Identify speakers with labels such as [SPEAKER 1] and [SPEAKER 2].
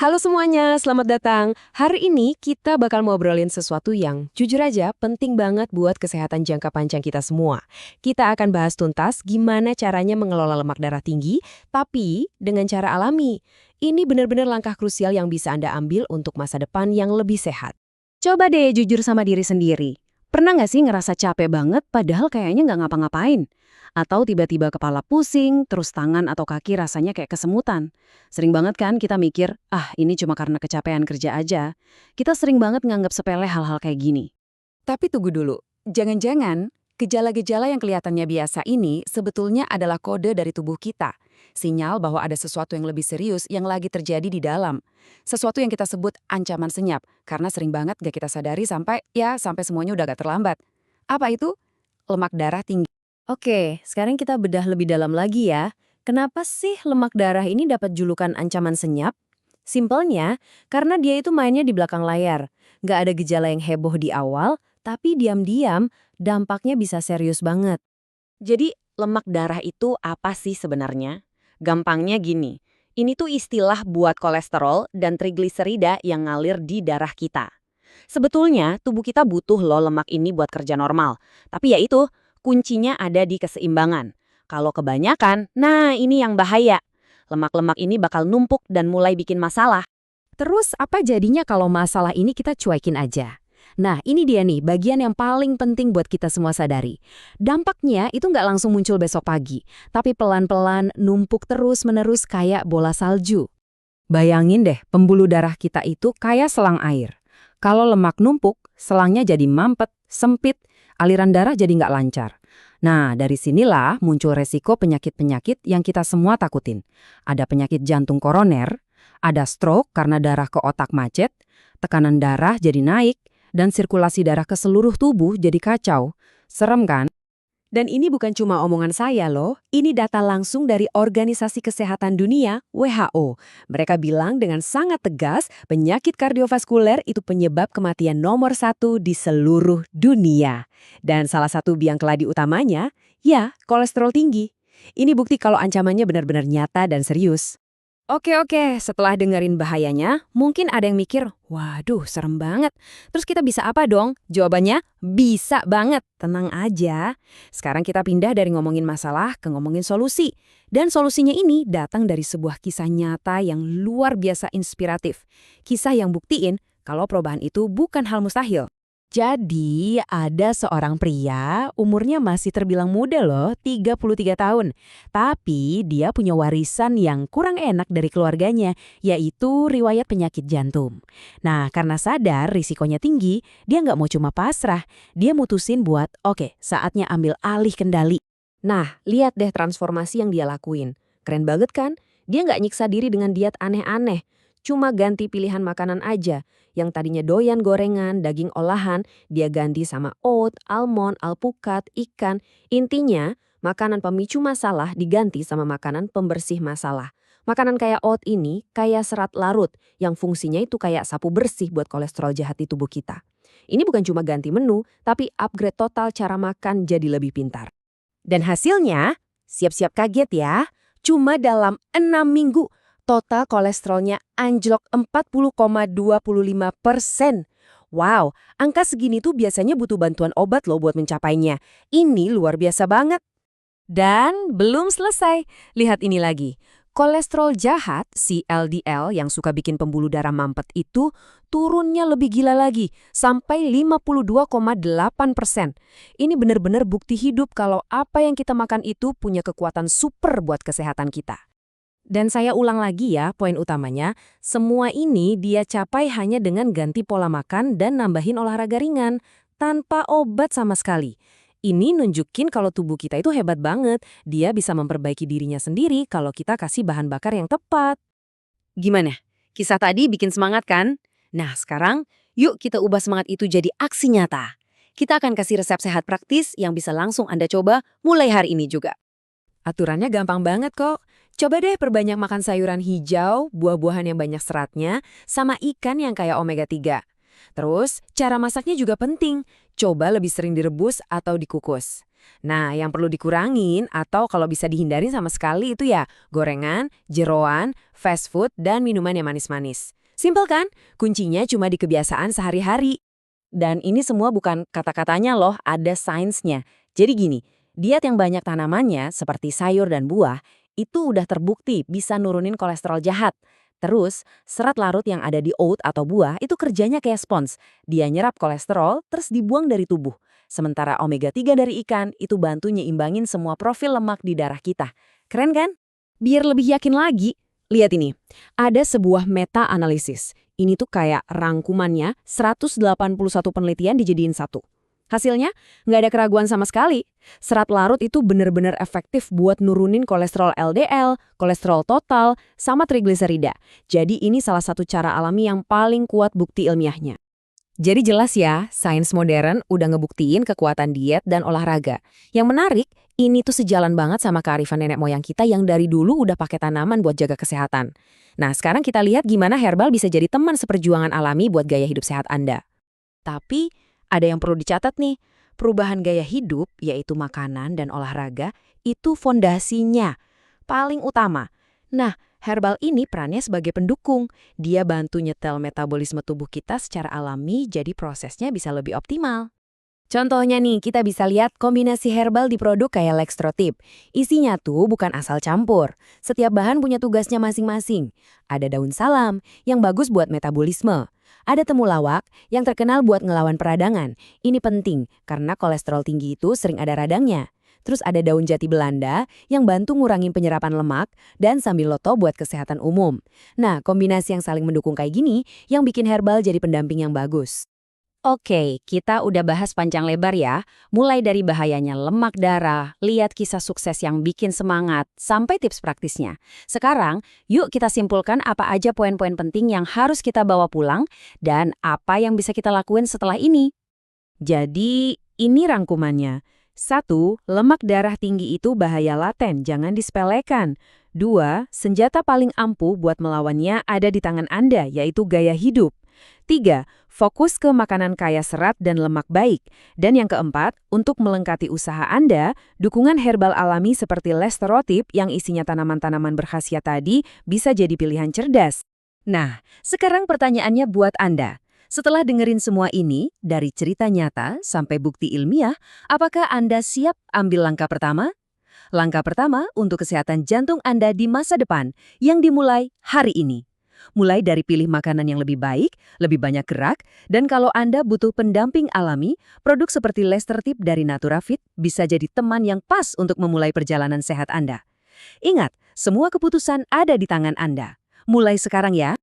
[SPEAKER 1] Halo semuanya, selamat datang. Hari ini kita bakal ngobrolin sesuatu yang jujur aja penting banget buat kesehatan jangka panjang kita semua. Kita akan bahas tuntas gimana caranya mengelola lemak darah tinggi, tapi dengan cara alami. Ini benar-benar langkah krusial yang bisa Anda ambil untuk masa depan yang lebih sehat.
[SPEAKER 2] Coba deh jujur sama diri sendiri. Pernah nggak sih ngerasa capek banget padahal kayaknya nggak ngapa-ngapain? Atau tiba-tiba kepala pusing, terus tangan atau kaki rasanya kayak kesemutan. Sering banget kan kita mikir, ini cuma karena kecapean kerja aja. Kita sering banget nganggap sepele hal-hal kayak gini.
[SPEAKER 3] Tapi tunggu dulu, jangan-jangan gejala-gejala yang kelihatannya biasa ini sebetulnya adalah kode dari tubuh kita. Sinyal bahwa ada sesuatu yang lebih serius yang lagi terjadi di dalam. Sesuatu yang kita sebut ancaman senyap, karena sering banget gak kita sadari sampai semuanya udah gak terlambat. Apa itu? Lemak darah tinggi.
[SPEAKER 2] Oke, sekarang kita bedah lebih dalam lagi ya. Kenapa sih lemak darah ini dapat julukan ancaman senyap? Simpelnya, karena dia itu mainnya di belakang layar. Nggak ada gejala yang heboh di awal, tapi diam-diam dampaknya bisa serius banget.
[SPEAKER 4] Jadi, lemak darah itu apa sih sebenarnya? Gampangnya gini, ini tuh istilah buat kolesterol dan trigliserida yang ngalir di darah kita. Sebetulnya, tubuh kita butuh loh lemak ini buat kerja normal. Tapi ya itu, kuncinya ada di keseimbangan. Kalau kebanyakan, nah ini yang bahaya. Lemak-lemak ini bakal numpuk dan mulai bikin masalah.
[SPEAKER 1] Terus apa jadinya kalau masalah ini kita cuekin aja? Nah, ini dia nih bagian yang paling penting buat kita semua sadari. Dampaknya itu nggak langsung muncul besok pagi, tapi pelan-pelan numpuk terus-menerus kayak bola salju. Bayangin deh, pembuluh darah kita itu kayak selang air. Kalau lemak numpuk, selangnya jadi mampet, sempit, aliran darah jadi nggak lancar. Nah, dari sinilah muncul resiko penyakit-penyakit yang kita semua takutin. Ada penyakit jantung koroner, ada stroke karena darah ke otak macet, tekanan darah jadi naik, dan sirkulasi darah ke seluruh tubuh jadi kacau. Serem kan? Dan ini bukan cuma omongan saya loh, ini data langsung dari Organisasi Kesehatan Dunia, WHO. Mereka bilang dengan sangat tegas, penyakit kardiovaskuler itu penyebab kematian nomor 1 di seluruh dunia. Dan salah satu biang keladi utamanya, ya kolesterol tinggi. Ini bukti kalau ancamannya benar-benar nyata dan serius. Oke, setelah dengerin bahayanya, mungkin ada yang mikir, waduh serem banget. Terus kita bisa apa dong? Jawabannya, bisa banget. Tenang aja. Sekarang kita pindah dari ngomongin masalah ke ngomongin solusi. Dan solusinya ini datang dari sebuah kisah nyata yang luar biasa inspiratif. Kisah yang buktiin kalau perubahan itu bukan hal mustahil. Jadi, ada seorang pria, umurnya masih terbilang muda loh, 33 tahun. Tapi dia punya warisan yang kurang enak dari keluarganya, yaitu riwayat penyakit jantung. Nah, karena sadar risikonya tinggi, dia nggak mau cuma pasrah. Dia mutusin buat, oke, saatnya ambil alih kendali. Nah, lihat deh transformasi yang dia lakuin. Keren banget kan? Dia nggak nyiksa diri dengan diet aneh-aneh. Cuma ganti pilihan makanan aja. Yang tadinya doyan gorengan, daging olahan, dia ganti sama oat, almond, alpukat, ikan. Intinya, makanan pemicu masalah diganti sama makanan pembersih masalah. Makanan kayak oat ini kayak serat larut yang fungsinya itu kayak sapu bersih buat kolesterol jahat di tubuh kita. Ini bukan cuma ganti menu, tapi upgrade total cara makan jadi lebih pintar. Dan hasilnya, siap-siap kaget ya, cuma dalam 6 minggu, total kolesterolnya anjlok 40,25%. Wow, angka segini tuh biasanya butuh bantuan obat loh buat mencapainya. Ini luar biasa banget. Dan belum selesai. Lihat ini lagi. Kolesterol jahat, si LDL yang suka bikin pembuluh darah mampet itu turunnya lebih gila lagi, sampai 52,8%. Ini benar-benar bukti hidup kalau apa yang kita makan itu punya kekuatan super buat kesehatan kita. Dan saya ulang lagi ya, poin utamanya, semua ini dia capai hanya dengan ganti pola makan dan nambahin olahraga ringan, tanpa obat sama sekali. Ini nunjukin kalau tubuh kita itu hebat banget, dia bisa memperbaiki dirinya sendiri kalau kita kasih bahan bakar yang tepat. Gimana? Kisah tadi bikin semangat kan? Nah sekarang, yuk kita ubah semangat itu jadi aksi nyata. Kita akan kasih resep sehat praktis yang bisa langsung Anda coba mulai hari ini juga. Aturannya gampang banget kok. Coba deh perbanyak makan sayuran hijau, buah-buahan yang banyak seratnya, sama ikan yang kayak omega 3. Terus, cara masaknya juga penting. Coba lebih sering direbus atau dikukus.
[SPEAKER 3] Nah, yang perlu dikurangin atau kalau bisa dihindarin sama sekali itu ya gorengan, jeroan, fast food, dan minuman yang manis-manis. Simpel kan? Kuncinya cuma di kebiasaan sehari-hari.
[SPEAKER 4] Dan ini semua bukan kata-katanya loh, ada sainsnya. Jadi gini, diet yang banyak tanamannya seperti sayur dan buah, itu udah terbukti bisa nurunin kolesterol jahat. Terus, serat larut yang ada di oat atau buah itu kerjanya kayak spons. Dia nyerap kolesterol, terus dibuang dari tubuh. Sementara omega 3 dari ikan itu bantu nyimbangin semua profil lemak di darah kita. Keren kan?
[SPEAKER 1] Biar lebih yakin lagi, lihat ini. Ada sebuah meta-analisis. Ini tuh kayak rangkumannya 181 penelitian dijadiin satu. Hasilnya, nggak ada keraguan sama sekali. Serat larut itu benar-benar efektif buat nurunin kolesterol LDL, kolesterol total, sama trigliserida. Jadi ini salah satu cara alami yang paling kuat bukti ilmiahnya. Jadi jelas ya, sains modern udah ngebuktiin kekuatan diet dan olahraga. Yang menarik, ini tuh sejalan banget sama kearifan nenek moyang kita yang dari dulu udah pakai tanaman buat jaga kesehatan. Nah, sekarang kita lihat gimana herbal bisa jadi teman seperjuangan alami buat gaya hidup sehat Anda. Tapi, ada yang perlu dicatat nih, perubahan gaya hidup, yaitu makanan dan olahraga, itu fondasinya, paling utama. Nah, herbal ini perannya sebagai pendukung. Dia bantu nyetel metabolisme tubuh kita secara alami, jadi prosesnya bisa lebih optimal. Contohnya nih, kita bisa lihat kombinasi herbal di produk kayak Lextrotip. Isinya tuh bukan asal campur. Setiap bahan punya tugasnya masing-masing. Ada daun salam, yang bagus buat metabolisme. Ada temulawak yang terkenal buat ngelawan peradangan. Ini penting karena kolesterol tinggi itu sering ada radangnya. Terus ada daun jati Belanda yang bantu ngurangin penyerapan lemak dan sambiloto buat kesehatan umum. Nah, kombinasi yang saling mendukung kayak gini yang bikin herbal jadi pendamping yang bagus. Oke, kita udah bahas panjang lebar ya. Mulai dari bahayanya lemak darah, lihat kisah sukses yang bikin semangat, sampai tips praktisnya. Sekarang, yuk kita simpulkan apa aja poin-poin penting yang harus kita bawa pulang dan apa yang bisa kita lakuin setelah ini. Jadi, ini rangkumannya. 1. Lemak darah tinggi itu bahaya laten, jangan disepelekan. 2. Senjata paling ampuh buat melawannya ada di tangan Anda, yaitu gaya hidup. 3. Fokus ke makanan kaya serat dan lemak baik. Dan yang keempat, untuk melengkapi usaha Anda, dukungan herbal alami seperti Lextrotip yang isinya tanaman-tanaman berkhasiat tadi bisa jadi pilihan cerdas. Nah, sekarang pertanyaannya buat Anda. Setelah dengerin semua ini, dari cerita nyata sampai bukti ilmiah, apakah Anda siap ambil langkah pertama? Langkah pertama untuk kesehatan jantung Anda di masa depan yang dimulai hari ini. Mulai dari pilih makanan yang lebih baik, lebih banyak gerak, dan kalau Anda butuh pendamping alami, produk seperti Lextrotip dari Naturafit bisa jadi teman yang pas untuk memulai perjalanan sehat Anda. Ingat, semua keputusan ada di tangan Anda. Mulai sekarang ya.